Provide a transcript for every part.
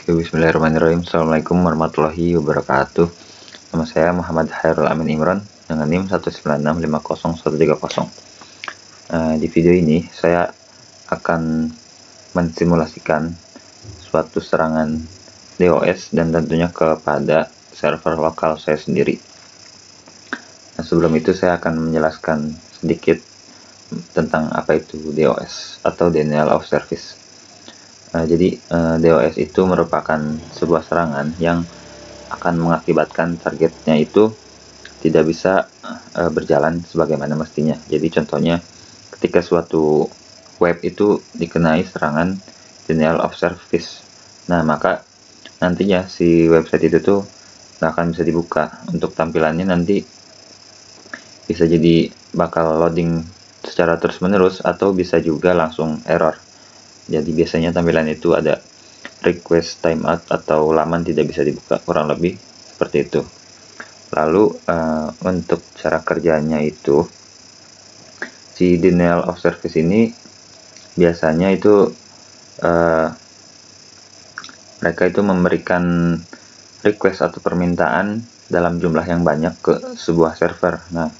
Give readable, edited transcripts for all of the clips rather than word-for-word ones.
Bismillahirrahmanirrahim. Assalamualaikum warahmatullahi wabarakatuh. Nama saya Muhammad Hairul Amin Imran dengan NIM 196501030. Di video ini saya akan mensimulasikan suatu serangan DOS dan tentunya kepada server lokal saya sendiri. Sebelum itu saya akan menjelaskan sedikit tentang apa itu DOS atau Denial of Service. Jadi DOS itu merupakan sebuah serangan yang akan mengakibatkan targetnya itu tidak bisa berjalan sebagaimana mestinya. Jadi contohnya ketika suatu web itu dikenai serangan denial of service, nah maka nantinya si website itu tuh nggak akan bisa dibuka. Untuk tampilannya nanti bisa jadi bakal loading secara terus menerus atau bisa juga langsung error. Jadi biasanya tampilan itu ada request timeout atau laman tidak bisa dibuka, kurang lebih seperti itu. Lalu untuk cara kerjanya itu, si denial of service ini biasanya itu mereka itu memberikan request atau permintaan dalam jumlah yang banyak ke sebuah server. Nah,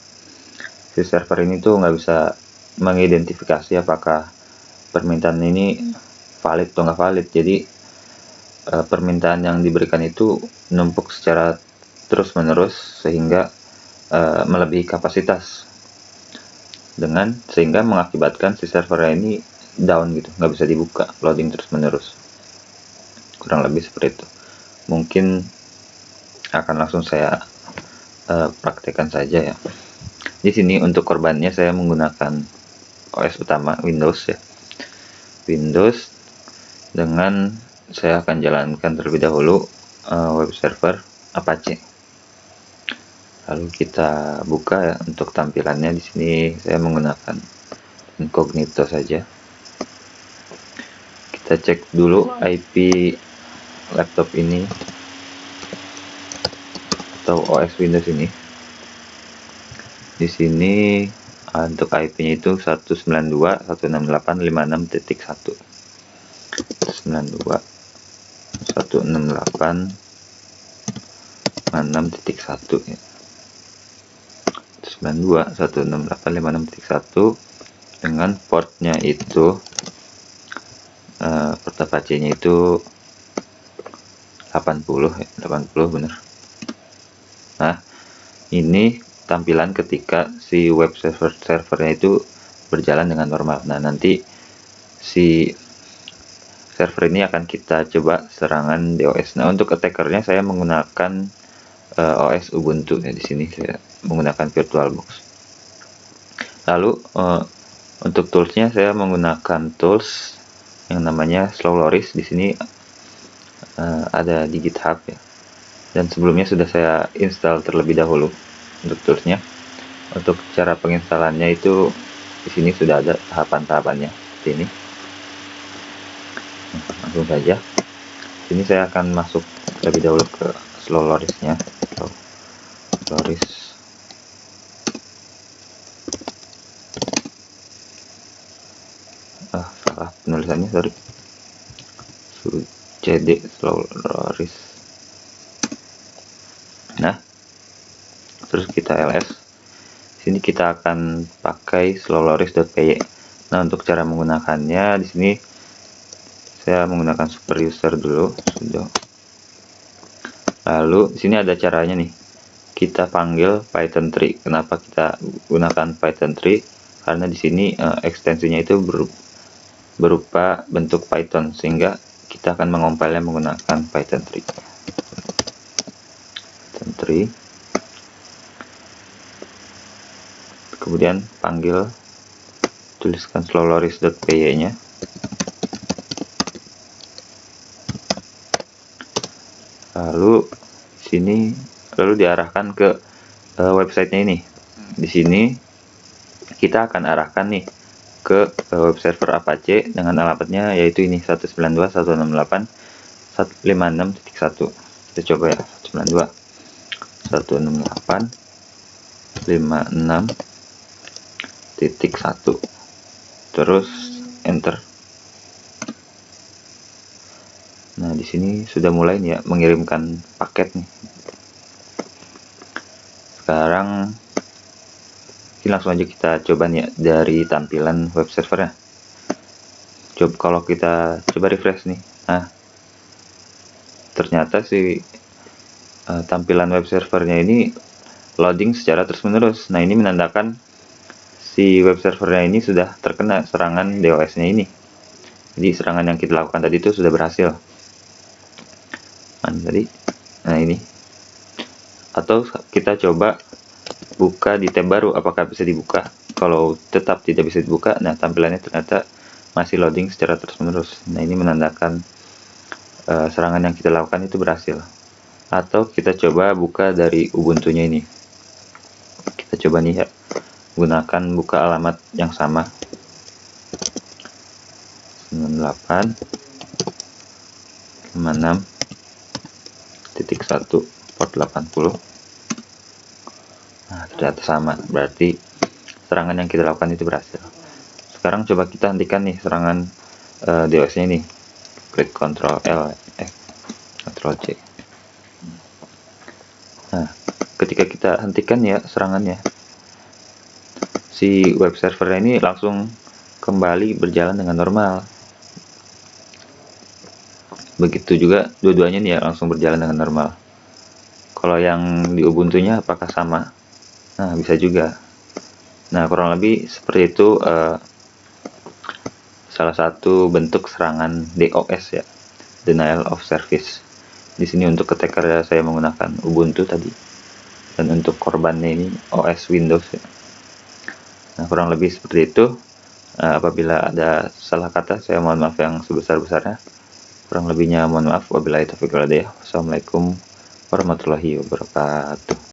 si server ini tuh nggak bisa mengidentifikasi apakah permintaan ini valid atau nggak valid. Jadi permintaan yang diberikan itu numpuk secara terus menerus sehingga melebihi kapasitas, sehingga mengakibatkan si server ini down gitu, nggak bisa dibuka, loading terus menerus. Kurang lebih seperti itu. Mungkin akan langsung saya praktekkan saja ya. Di sini untuk korbannya saya menggunakan OS utama Windows ya. Windows dengan saya akan jalankan terlebih dahulu web server Apache. Lalu kita buka ya. Untuk tampilannya di sini saya menggunakan incognito saja. Kita cek dulu IP laptop ini atau OS Windows ini. Di sini untuk IP-nya itu 192.168.56.1. 192.168.56.1 ya. 192.168.56.1 dengan portnya itu port Apache-nya itu 80 ya, 80 bener. Nah, ini tampilan ketika si web servernya itu berjalan dengan normal. Nah, nanti si server ini akan kita coba serangan DOS. Nah, untuk attackernya saya menggunakan OS Ubuntu ya. Di sini saya menggunakan VirtualBox. Lalu untuk toolsnya saya menggunakan tools yang namanya Slowloris. Di sini ada di GitHub ya. Dan sebelumnya sudah saya install terlebih dahulu untuk toolsnya. Untuk cara penginstalannya itu di sini sudah ada tahapan-tahapannya seperti ini. Langsung saja. Sini saya akan masuk terlebih dahulu ke Slowloris-nya. Slowloris. Salah penulisannya, sorry. CD Slowloris. Nah, terus kita ls. Sini kita akan pakai slowloris.py. Nah, untuk cara menggunakannya di sini saya menggunakan super user dulu, sudah. Lalu di sini ada caranya nih. Kita panggil Python tree. Kenapa kita gunakan Python tree? Karena di sini ekstensinya itu berupa bentuk Python, sehingga kita akan mengompilnya menggunakan Python tree. Python tree. Kemudian panggil, tuliskan slowloris.py-nya. Lalu sini diarahkan ke websitenya ini. Di sini kita akan arahkan nih ke web server Apache dengan alamatnya yaitu ini 192.168.156.1. Kita coba ya, 192.168.56.1. Terus enter. Nah, di sini sudah mulai nih ya mengirimkan paket nih. Sekarang ini langsung aja kita coba nih ya dari tampilan web servernya. Coba kalau kita coba refresh nih. Nah, ternyata si tampilan web servernya ini loading secara terus-menerus. Nah, ini menandakan si web servernya ini sudah terkena serangan DOS-nya ini. Jadi serangan yang kita lakukan tadi itu sudah berhasil. Nah ini. Atau kita coba buka di tab baru, apakah bisa dibuka. Kalau tetap tidak bisa dibuka, nah tampilannya ternyata masih loading secara terus-menerus. Nah, ini menandakan serangan yang kita lakukan itu berhasil. Atau kita coba buka dari Ubuntu-nya ini. Kita coba nih ya, gunakan buka alamat yang sama, 98.56.1 port 80. Nah, ternyata sama, berarti serangan yang kita lakukan itu berhasil. Sekarang coba kita hentikan nih serangan DOS-nya ini. Klik Ctrl L, Ctrl C. Nah, ketika kita hentikan ya serangannya, si web server ini langsung kembali berjalan dengan normal. Begitu juga dua-duanya nih ya langsung berjalan dengan normal. Kalau yang di Ubuntu-nya apakah sama? Nah, bisa juga. Nah, kurang lebih seperti itu salah satu bentuk serangan DOS ya, denial of service. Di sini untuk attacker saya menggunakan Ubuntu tadi, dan untuk korbannya ini OS Windows ya. Nah, kurang lebih seperti itu. Apabila ada salah kata, saya mohon maaf yang sebesar-besarnya. Kurang lebihnya mohon maaf. Wabillahi taufiq wal hidayah. Wassalamualaikum warahmatullahi wabarakatuh.